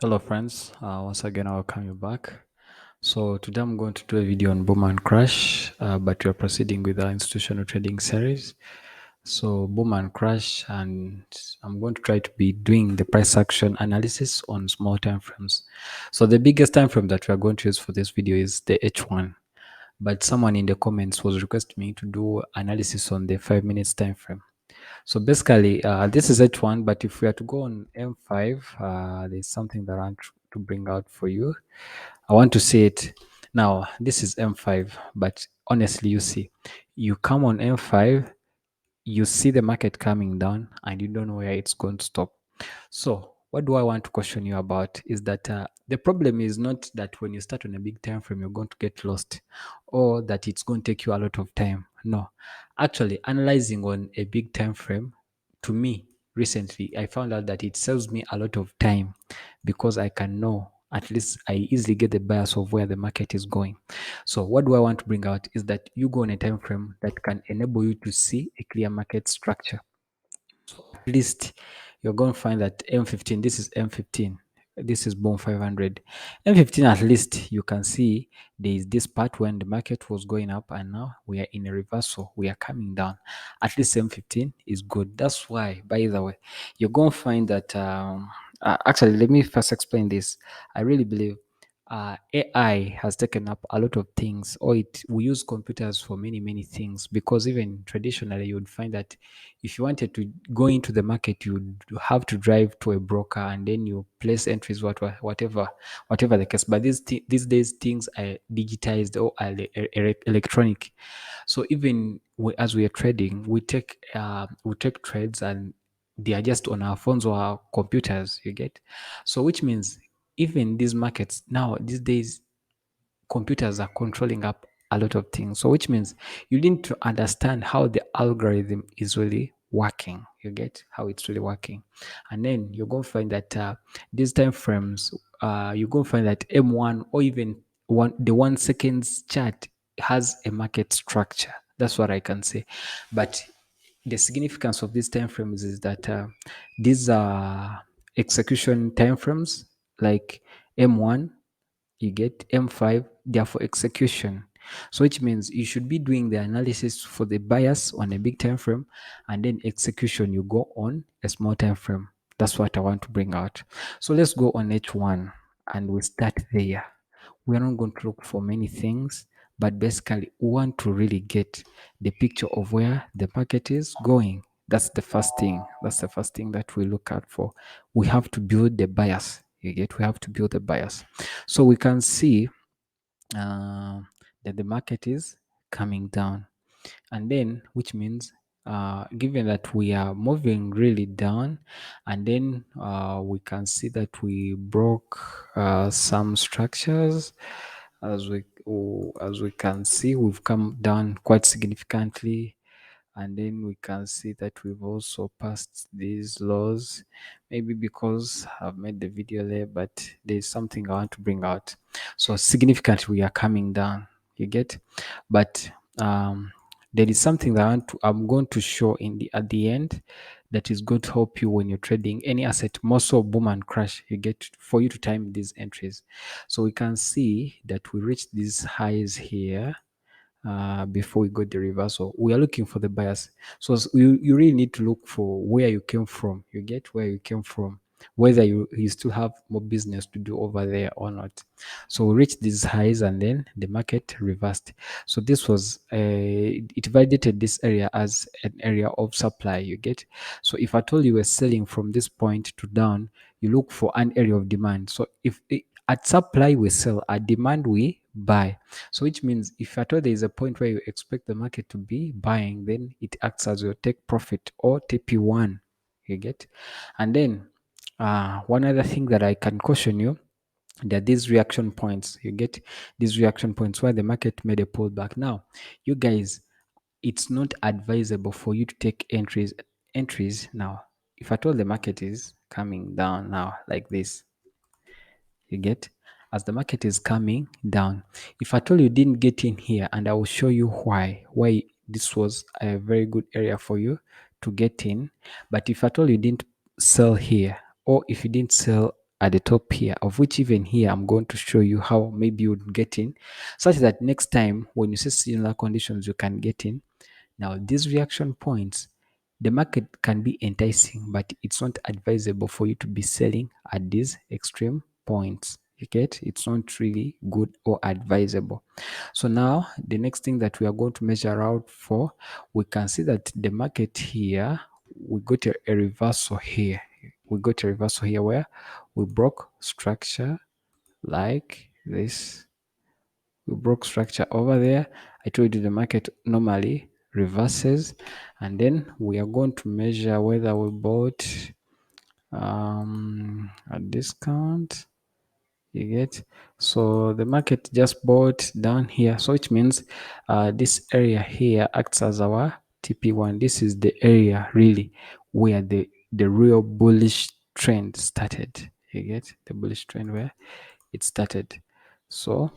Hello friends, once again I welcome you back. So today I'm going to do a video on boom and crash, but we are proceeding with our institutional trading series. So boom and crash, and I'm going to try to be doing the price action analysis on small time frames. So the biggest time frame that we are going to use for this video is the H1, but someone in the comments was requesting me to do analysis on the 5 minutes time frame. So basically, this is H1, but if we are to go on M5, there's something that I want to bring out for you. I want to say it now. This is M5, but honestly, you see, you come on M5, you see the market coming down, and you don't know where it's going to stop. So, what do I want to question you about is that the problem is not that when you start on a big time frame, you're going to get lost or that it's going to take you a lot of time. No, actually, analyzing on a big time frame, to me, recently, I found out that it saves me a lot of time because I can know. At least I easily get the bias of where the market is going. So what do I want to bring out is that you go on a time frame that can enable you to see a clear market structure. So at least you're going to find that M15, this is M15, this is bone 500. M15, at least you can see there is this part when the market was going up and now we are in a reversal. We are coming down. At least M15 is good. That's why, by the way, you're going to find that. Actually, let me first explain this. I really believe AI has taken up a lot of things, or it we use computers for many things. Because even traditionally, you would find that if you wanted to go into the market, you would have to drive to a broker and then you place entries, whatever the case. But these days, things are digitized or are electronic. So even as we are trading, we take trades and they are just on our phones or our computers. You get, so which means even these markets now these days computers are controlling up a lot of things. So which means you need to understand how the algorithm is really working. You get how it's really working, and then you're going to find that these time frames, you're going to find that M1 or even the 1 seconds chart has a market structure. That's what I can say. But the significance of these time frames is that these are execution time frames like M1, you get M5, they are for execution. So which means you should be doing the analysis for the bias on a big time frame, and then execution you go on a small time frame. That's what I want to bring out. So let's go on H1 and we start there. We are not going to look for many things, but basically we want to really get the picture of where the market is going. That's the first thing. That's the first thing that we look out for. We have to build the bias. You get, we have to build the bias. So we can see uh, that the market is coming down, and then which means given that we are moving really down, and then we can see that we broke some structures. As we can see, we've come down quite significantly, and then we can see that we've also passed these laws. Maybe because I've made the video there, but there's something I want to bring out. So significantly we are coming down, you get. But there is something that I'm going to show in the at the end that is going to help you when you're trading any asset, more so boom and crash, you get, for you to time these entries. So we can see that we reached these highs here before we got the reversal. We are looking for the bias. So you really need to look for where you came from. You get where you came from, whether you still have more business to do over there or not. So we reached these highs and then the market reversed. So this was it validated this area as an area of supply. You get. So if I told you were selling from this point to down, you look for an area of demand. So if at supply we sell, at demand we buy. So which means if at all there is a point where you expect the market to be buying, then it acts as your take profit or TP1. You get? And then one other thing that I can caution you, there are these reaction points. You get these reaction points where the market made a pullback. Now, you guys, it's not advisable for you to take entries now. If at all the market is coming down now like this, you get, as the market is coming down. If at all you didn't get in here, and I will show you why this was a very good area for you to get in. But if at all you didn't sell here, or if you didn't sell at the top here, of which even here I'm going to show you how maybe you would get in, such that next time when you see similar conditions you can get in. Now these reaction points, the market can be enticing, but it's not advisable for you to be selling at these extreme points. You get, it's not really good or advisable. So now the next thing that we are going to measure out for, we can see that the market here, we got a reversal here. We got a reversal here where we broke structure like this. We broke structure over there. I told you the market normally reverses, and then we are going to measure whether we bought a discount. You get, so the market just bought down here, so which means this area here acts as our TP1. This is the area really where the real bullish trend started. You get the bullish trend where it started. So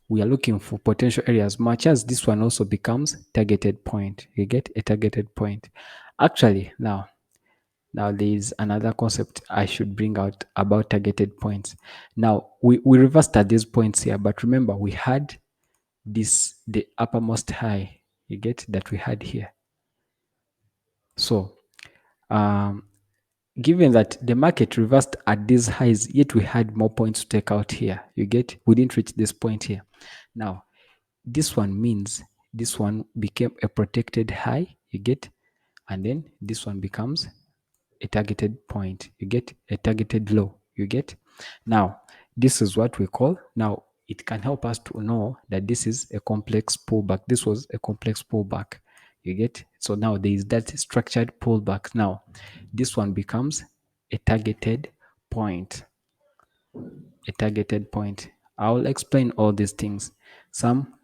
we are looking for potential areas, much as this one also becomes targeted point. You get a targeted point. Actually, now there is another concept I should bring out about targeted points. Now we reversed at these points here, but remember we had the uppermost high, you get, that we had here. So given that the market reversed at these highs, yet we had more points to take out here. You get, we didn't reach this point here. Now this one means this one became a protected high, you get, and then this one becomes a targeted point, you get, a targeted low, you get. Now this is what we call, now it can help us to know that this is a complex pullback. This was a complex pullback, you get. So now there is that structured pullback. Now this one becomes a targeted point, a targeted point. I'll explain all these things, some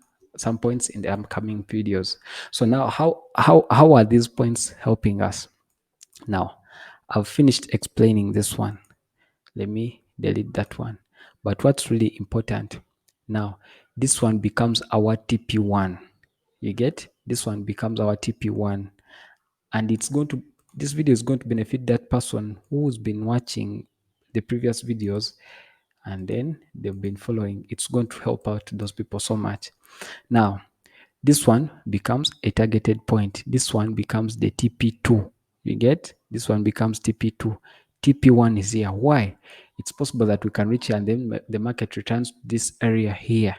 points in the upcoming videos. So now how are these points helping us? Now I've finished explaining this one. Let me delete that one. But what's really important now, this one becomes our TP1. You get, this one becomes our TP1, and it's going to, this video is going to benefit that person who's been watching the previous videos and then they've been following. It's going to help out those people so much. Now this one becomes a targeted point. This one becomes the TP2. You get, this one becomes TP2. TP1 is here. Why? It's possible that we can reach here and then the market returns to this area here.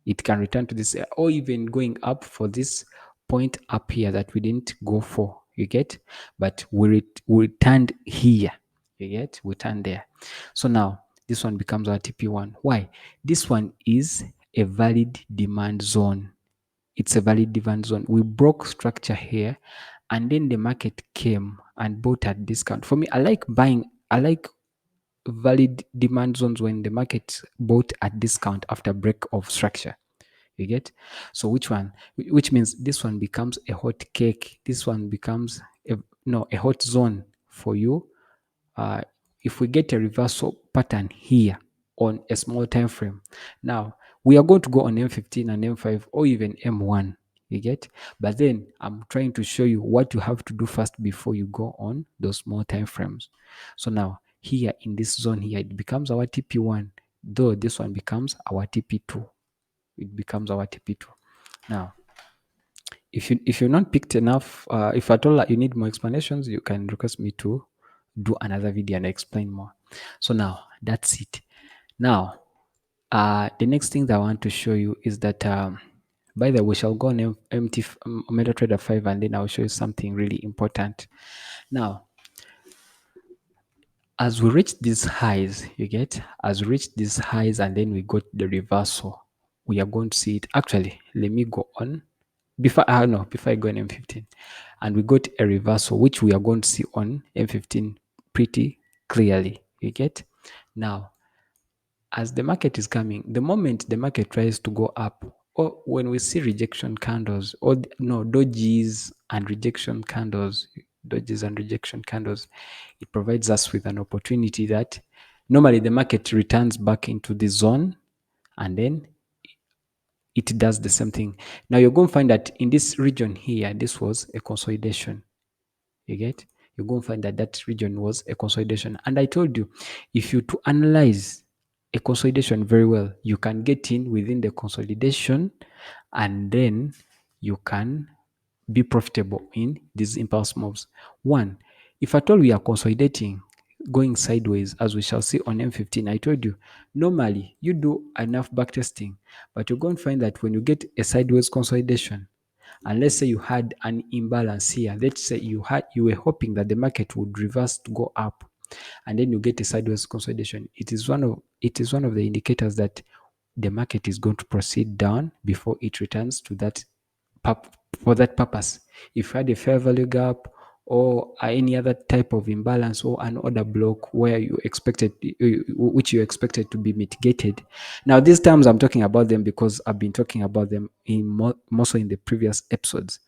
It can return to this area, or even going up for this point up here that we didn't go for. You get, but we returned here. You get, we turned there. So now this one becomes our TP1. Why? This one is a valid demand zone. It's a valid demand zone. We broke structure here, and then the market came and bought at discount. For me, I like buying, I like valid demand zones when the market bought at discount after break of structure. You get? So which one? Which means this one becomes a hot cake. This one becomes a hot zone for you. If we get a reversal pattern here on a small time frame, now we are going to go on M15 and M5 or even M1. You get? But then I'm trying to show you what you have to do first before you go on those small time frames. So now here in this zone here, it becomes our TP1, though this one becomes our TP2. It becomes our TP2. Now, if you're not picked enough, if at all you need more explanations, you can request me to do another video and explain more. So now that's it. Now, the next thing that I want to show you is that, by the way, we shall go on MetaTrader 5 and then I'll show you something really important. Now, as we reach these highs, you get, as we reach these highs and then we got the reversal, we are going to see it. Actually, let me go on before before I go on M15, and we got a reversal which we are going to see on M15 pretty clearly. You get? Now as the market is coming, the moment the market tries to go up, or when we see rejection candles, or dodges and rejection candles, it provides us with an opportunity that normally the market returns back into the zone and then it does the same thing. Now you're going to find that in this region here, this was a consolidation. You get? you're going to find that that region was a consolidation. And I told you, if you to analyze a consolidation very well, you can get in within the consolidation, and then you can be profitable in these impulse moves. One, if at all we are consolidating, going sideways, as we shall see on M15, I told you, normally you do enough backtesting, but you're going to find that when you get a sideways consolidation, and let's say you had an imbalance here, let's say you were hoping that the market would reverse to go up, and then you get a sideways consolidation, it is one of the indicators that the market is going to proceed down before it returns to that for that purpose. If you had a fair value gap or any other type of imbalance or an order block where which you expected to be mitigated. Now, these terms I'm talking about them because I've been talking about them in more so in the previous episodes.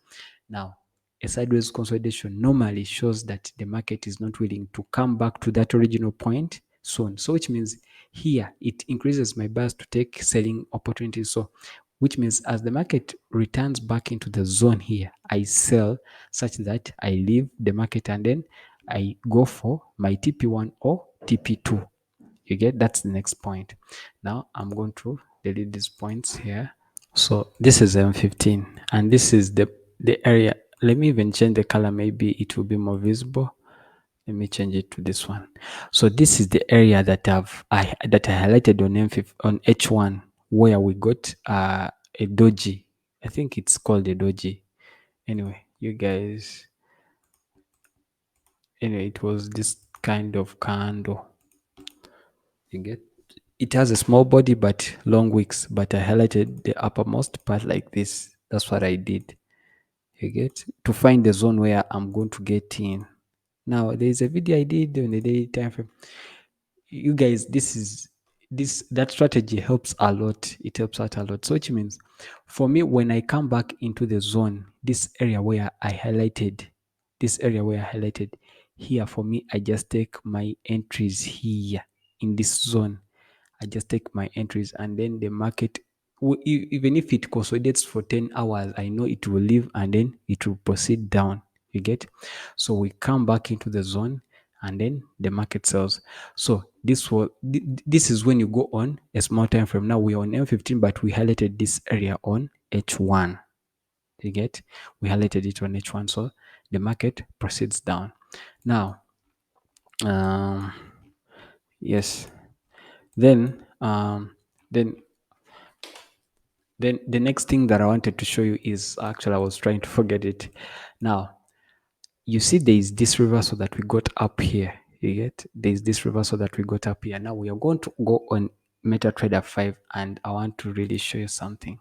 Now, a sideways consolidation normally shows that the market is not willing to come back to that original point soon. So, which means here it increases my bias to take selling opportunities. So, which means as the market returns back into the zone here, I sell such that I leave the market and then I go for my TP1 or TP2. You get, that's the next point. Now I'm going to delete these points here. So this is M15 and this is the area. Let me even change the color, maybe it will be more visible. Let me change it to this one. So this is the area that I highlighted on on H1 where we got a doji. I think it's called a doji. Anyway, you guys. Anyway, it was this kind of candle. You get. It has a small body but long wicks. But I highlighted the uppermost part like this. That's what I did. You get, to find the zone where I'm going to get in. Now there's a video I did on the day time frame. You guys, that strategy helps a lot. It helps out a lot. So which means for me, when I come back into the zone, this area where I highlighted, here for me, I just take my entries here in this zone. I just take my entries and then the market, even if it consolidates for 10 hours, I know it will leave and then it will proceed down. You get? So we come back into the zone and then the market sells. So this is when you go on a small time frame. Now we are on M15, but we highlighted this area on H1. You get? We highlighted it on H1. So the market proceeds down. Now, yes. Then, then Then the next thing that I wanted to show you is, actually I was trying to forget it. Now, you see there is this reversal that we got up here. You get, there is this reversal that we got up here. Now we are going to go on MetaTrader 5 and I want to really show you something.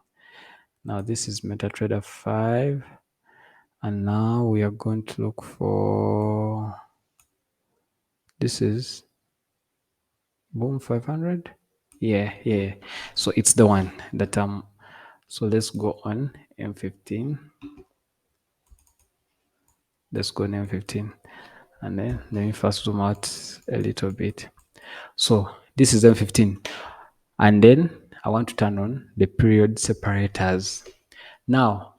Now this is MetaTrader 5 and now we are going to look for, this is Boom 500. Yeah. So it's the one that so let's go on M15. Let's go on M15 and then let me first zoom out a little bit. So this is M15 and then I want to turn on the period separators. Now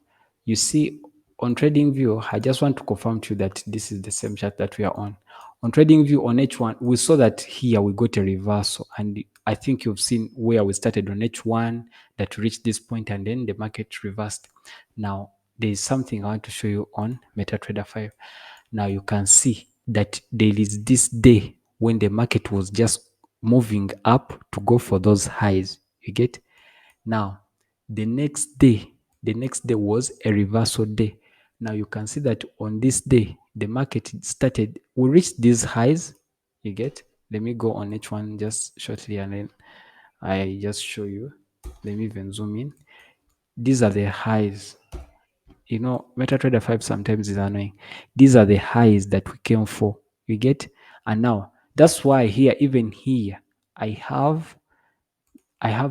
you see on TradingView, I just want to confirm to you that this is the same chart that we are on. On TradingView on H1, we saw that here we got a reversal and I think you've seen where we started on H1 that reached this point and then the market reversed. Now there is something I want to show you on MetaTrader 5. Now you can see that there is this day when the market was just moving up to go for those highs. You get? Now the next day was a reversal day. Now you can see that on this day the market started, we reached these highs. You get? Let me go on H1 just shortly and then I just show you. Let me even zoom in. These are the highs. You know, MetaTrader 5 sometimes is annoying. These are the highs that we came for. You get? And now that's why here, even here, I have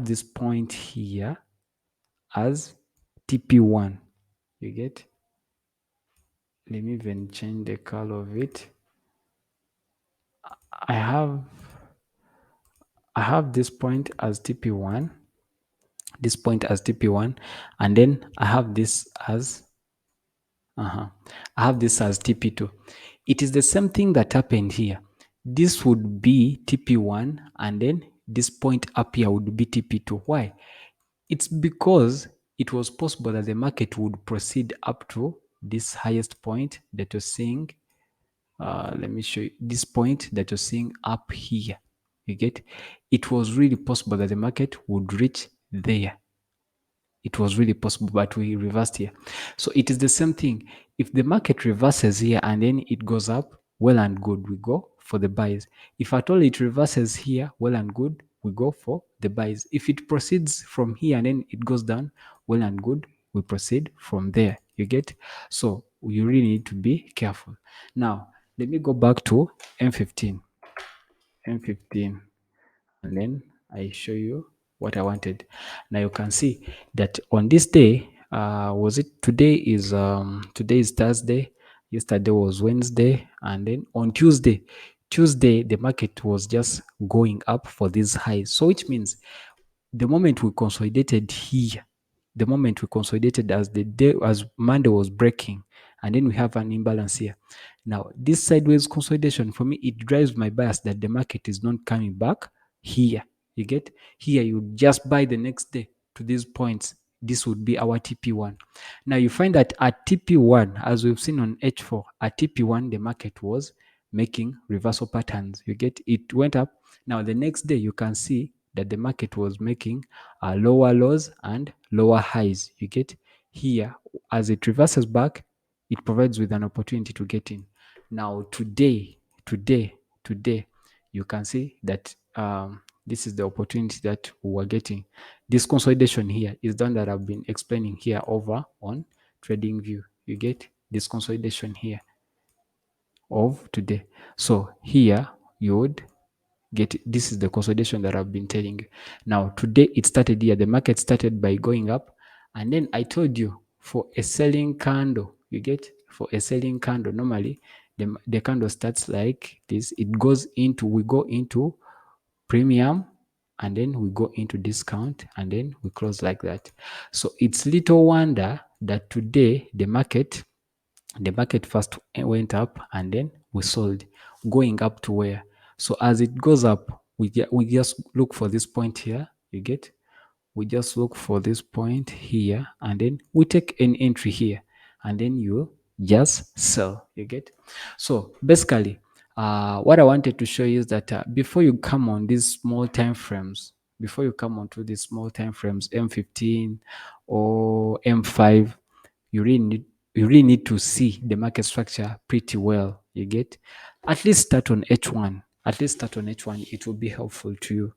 this point here as TP1. You get? Let me even change the color of it. I have this point as TP1, and then I have this as I have this as TP2. It is the same thing that happened here. This would be TP1, and then this point up here would be TP2. Why? It's because it was possible that the market would proceed up to this highest point that you're seeing. Let me show you this point that you're seeing up here. You get? It was really possible that the market would reach there. It was really possible, but we reversed here. So it is the same thing. If the market reverses here and then it goes up, well and good, we go for the buys. If at all it reverses here, well and good, we go for the buys. If it proceeds from here and then it goes down, well and good, we proceed from there. You get? So you really need to be careful. Now, let me go back to M15. M15, and then I show you what I wanted. Now you can see that on this day, was it today is Thursday, yesterday was Wednesday, and then on Tuesday the market was just going up for these highs. So which means the moment we consolidated here, the moment we consolidated as the day as Monday was breaking, and then we have an imbalance here. Now, this sideways consolidation for me, it drives my bias that the market is not coming back here. You get here, you just buy the next day to these points. This would be our TP1. Now you find that at TP1, as we've seen on H4, at TP1 the market was making reversal patterns. You get it went up. Now the next day you can see that the market was making lower lows and lower highs. You get here as it reverses back, it provides with an opportunity to get in. Now today, you can see that this is the opportunity that we're getting. This consolidation here is done that I've been explaining here over on TradingView. You get this consolidation here of today. So here you would get this is the consolidation that I've been telling you. Now today it started here. The market started by going up, and then I told you for a selling candle, you get for a selling candle, normally the candle starts like this. It goes into we go into premium, and then we go into discount, and then we close like that. So it's little wonder that today the market first went up and then we sold, going up to where? So as it goes up, we just look for this point here. You get? We just look for this point here, and then we take an entry here, and then you just sell. You get? So basically, what I wanted to show you is that before you come on these small time frames, before you come onto these small time frames, M15 or M5, you really need to see the market structure pretty well. You get? At least start on H1. At least start on H1. It will be helpful to you.